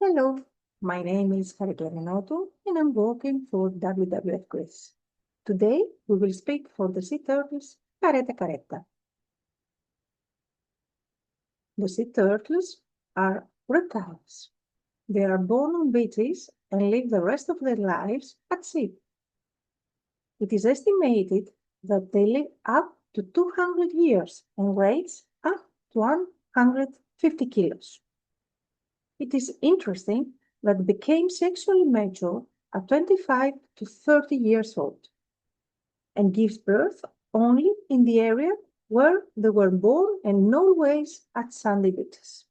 Hello, my name is Charikleia Minotou and I'm working for WWF Greece. Today we will speak for the sea turtles Caretta caretta. The sea turtles are reptiles. They are born on beaches and live the rest of their lives at sea. It is estimated that they live up to 200 years and weighs up to 150 kilos. It is interesting that they became sexually mature at 25 to 30 years old and gives birth only in the area where they were born and always at sandy beaches.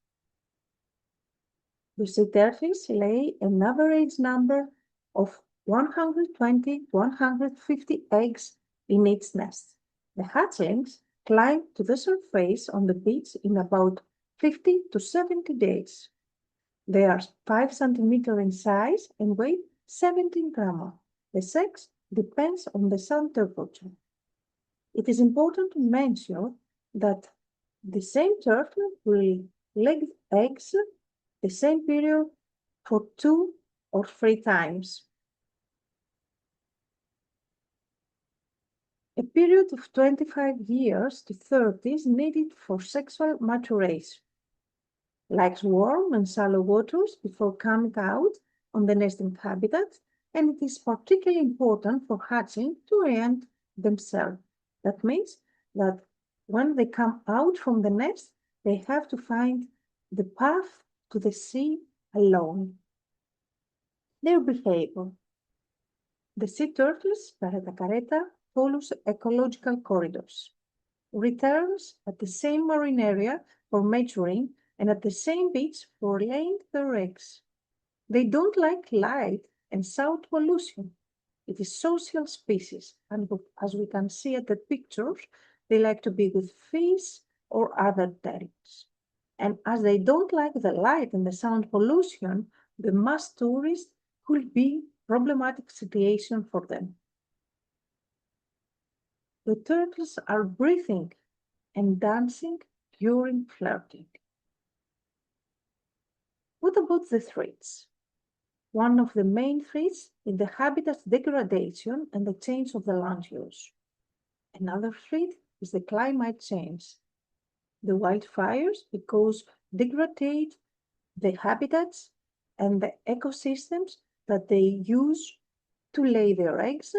The sea turtles lay an average number of 120 to 150 eggs in each nest. The hatchlings climb to the surface on the beach in about 50 to 70 days. They are 5 centimeters in size and weigh 17 grams. The sex depends on the sun temperature. It is important to mention that the same turtle will lay eggs the same period for 2 or 3 times. A period of 25 years to 30 is needed for sexual maturation. Likes warm and shallow waters before coming out on the nesting habitat, and it is particularly important for hatching to orient themselves. That means that when they come out from the nest, they have to find the path to the sea alone. Their behavior. The sea turtles, Caretta caretta, follows ecological corridors, returns at the same marine area for maturing and at the same beach for laying their eggs. They don't like light and sound pollution. It is social species, and as we can see at the pictures, they like to be with fish or other turtles. And as they don't like the light and the sound pollution, the mass tourists could be problematic situation for them. The turtles are breathing and dancing during flirting. What about the threats? One of the main threats is the habitat degradation and the change of the land use. Another threat is the climate change. The wildfires, because degrade the habitats and the ecosystems that they use to lay their eggs.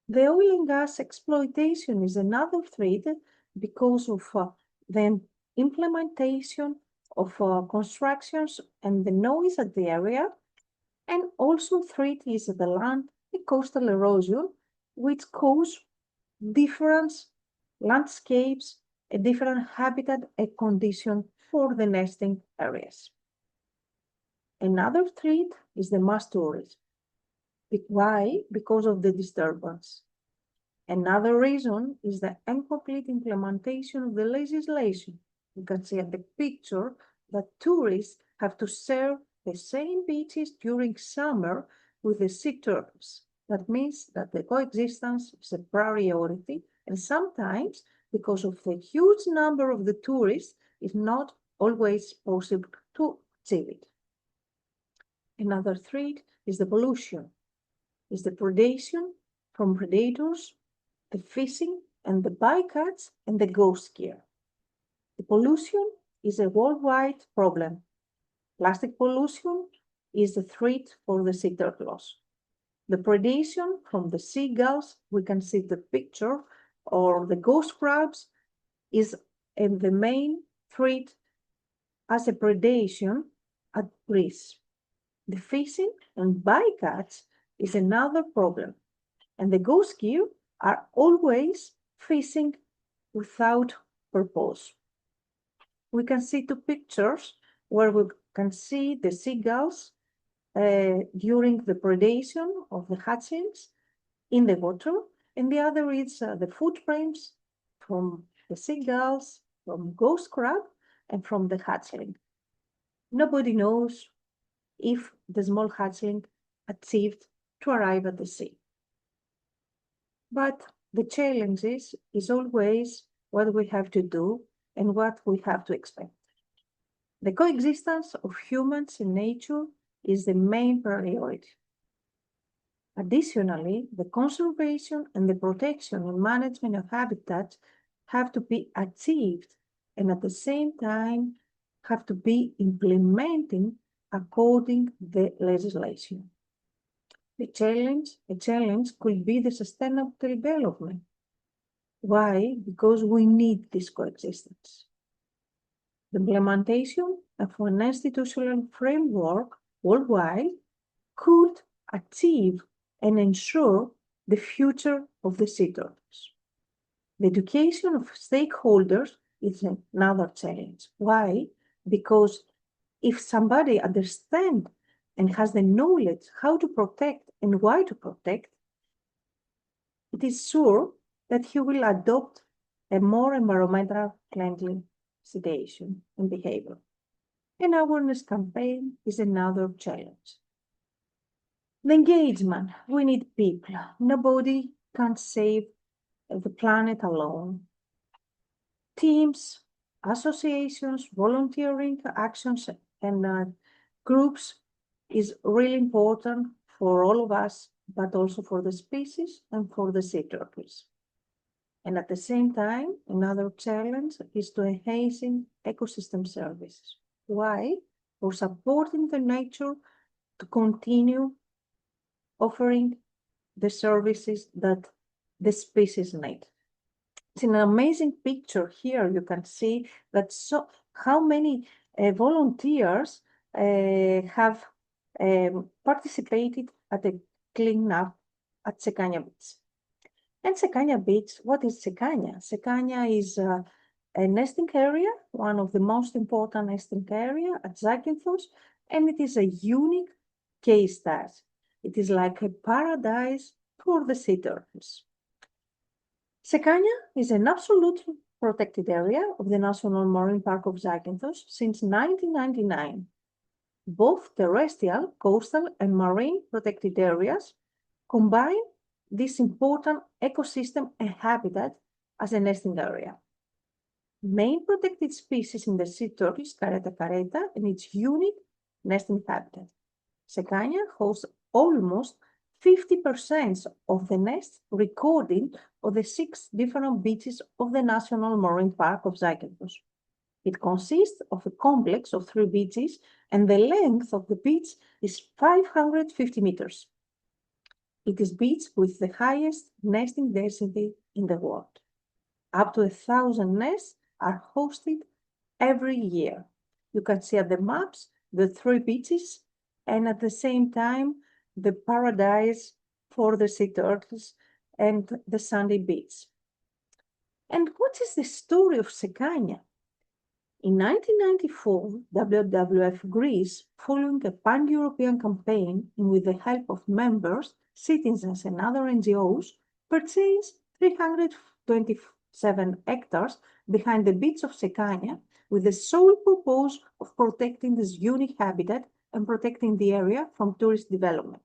The oil and gas exploitation is another threat because of the implementation of constructions and the noise at the area, and also threat is the land and coastal erosion, which cause different landscapes, a different habitat and condition for the nesting areas. Another threat is the mass tourism. Why? Because of the disturbance. Another reason is the incomplete implementation of the legislation. You can see at the picture that tourists have to share the same beaches during summer with the sea turtles. That means that the coexistence is a priority, and sometimes, because of the huge number of the tourists, it's not always possible to achieve it. Another threat is the pollution, is the predation from predators, the fishing and the bycatch and the ghost gear. The pollution is a worldwide problem. Plastic pollution is a threat for the sea turtles. The predation from the seagulls, we can see the picture, or the ghost crabs, is the main threat as a predation at Greece. The fishing and bycatch is another problem, and the ghost gear are always fishing without purpose. We can see 2 pictures where we can see the seagulls during the predation of the hatchlings in the water, and the other is the footprints from the seagulls, from ghost crab, and from the hatchling. Nobody knows if the small hatchling achieved to arrive at the sea. But the challenge is always what we have to do and what we have to expect. The coexistence of humans in nature is the main priority. Additionally, the conservation and the protection and management of habitats have to be achieved and at the same time have to be implemented according to the legislation. A challenge could be the sustainable development. Why? Because we need this coexistence. The implementation of an institutional framework worldwide could achieve and ensure the future of the sea turtles. The education of stakeholders is another challenge. Why? Because if somebody understands and has the knowledge how to protect and why to protect, it is sure that he will adopt a more environmental friendly situation and behavior. An awareness campaign is another challenge. The engagement, we need people. Nobody can save the planet alone. Teams, associations, volunteering actions, and groups is really important for all of us, but also for the species and for the sea turtles. And at the same time, another challenge is to enhancing ecosystem services. Why? For supporting the nature to continue offering the services that the species need. It's an amazing picture here. You can see that how many volunteers have participated at the cleanup at Sekanya Beach. And Sekanya Beach, what is Sekanya? Sekanya is a nesting area, one of the most important nesting area at Zakynthos, and it is a unique case study. It is like a paradise for the sea turtles. Sekanya is an absolute protected area of the National Marine Park of Zakynthos since 1999. Both terrestrial, coastal, and marine protected areas combine this important ecosystem and habitat as a nesting area. Main protected species in the sea turtle is Caretta caretta and its unique nesting habitat. Sekanya hosts almost 50% of the nests recorded on the 6 different beaches of the National Marine Park of Zakynthos. It consists of a complex of 3 beaches, and the length of the beach is 550 meters. It is beach with the highest nesting density in the world. Up to 1,000 nests are hosted every year. You can see at the maps the 3 beaches and at the same time the paradise for the sea turtles and the sandy beach. And what is the story of Sekanya? In 1994, WWF Greece, following a pan-European campaign and with the help of members, citizens and other NGOs, purchased 327 hectares behind the beach of Sekanya with the sole purpose of protecting this unique habitat and protecting the area from tourist development.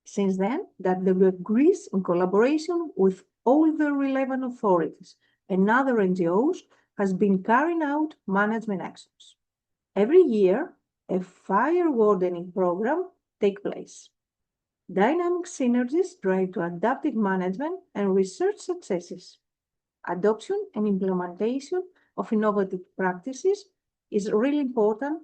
Since then, WWF Greece, in collaboration with all the relevant authorities and other NGOs, has been carrying out management actions. Every year, a fire wardening program takes place. Dynamic synergies drive to adaptive management and research successes. Adoption and implementation of innovative practices is really important,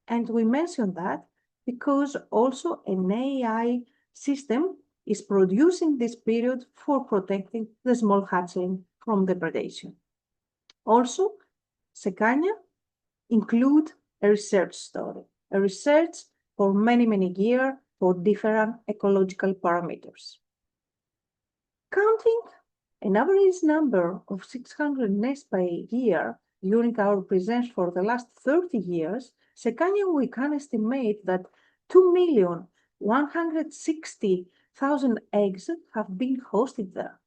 and we mention that because also an AI system is producing this period for protecting the small hatchling from depredation. Also, Sekanya include a research story, a research for many, many years for different ecological parameters. Counting an average number of 600 nests per year during our presence for the last 30 years, Sekanya, we can estimate that 2,160,000 eggs have been hosted there.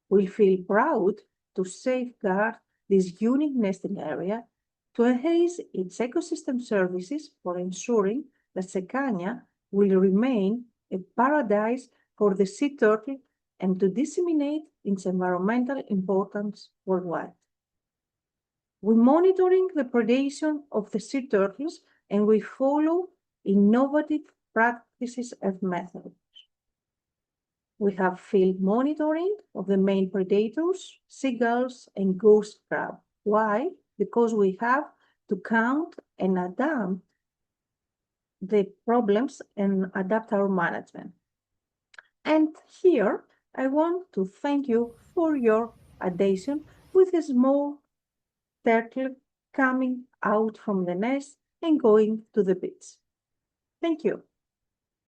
We feel proud to safeguard this unique nesting area, to enhance its ecosystem services for ensuring that Sekanya will remain a paradise for the sea turtle and to disseminate its environmental importance worldwide. We're monitoring the predation of the sea turtles, and we follow innovative practices and methods. We have field monitoring of the main predators, seagulls and ghost crab. Why? Because we have to count and adapt the problems and adapt our management. And here, I want to thank you for your attention with a small turtle coming out from the nest and going to the beach. Thank you.